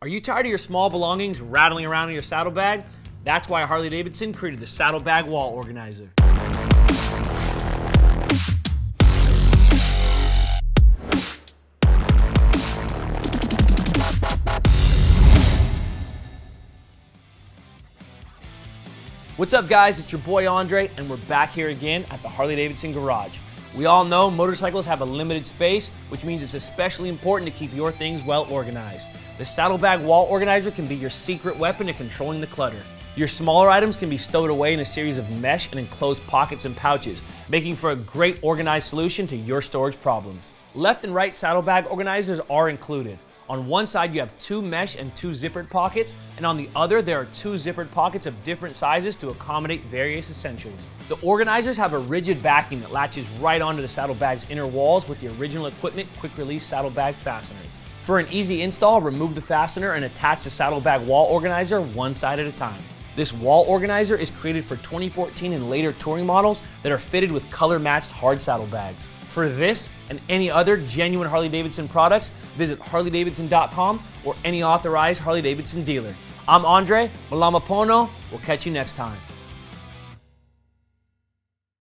Are you tired of your small belongings rattling around in your saddlebag? That's why Harley-Davidson created the Saddlebag Wall Organizer. What's up guys, it's your boy Andre, and we're back here again at the Harley-Davidson garage. We all know motorcycles have a limited space, which means it's especially important to keep your things well organized. The Saddlebag Wall Organizer can be your secret weapon to controlling the clutter. Your smaller items can be stowed away in a series of mesh and enclosed pockets and pouches, making for a great organized solution to your storage problems. Left and right saddlebag organizers are included. On one side you have 2 mesh and 2 zippered pockets, and on the other there are 2 zippered pockets of different sizes to accommodate various essentials. The organizers have a rigid backing that latches right onto the saddlebag's inner walls with the original equipment quick-release saddlebag fasteners. For an easy install, remove the fastener and attach the saddlebag wall organizer one side at a time. This wall organizer is created for 2014 and later touring models that are fitted with color-matched hard saddlebags. For this and any other genuine Harley-Davidson products, visit harleydavidson.com or any authorized Harley-Davidson dealer. I'm Andre Malamapono. We'll catch you next time.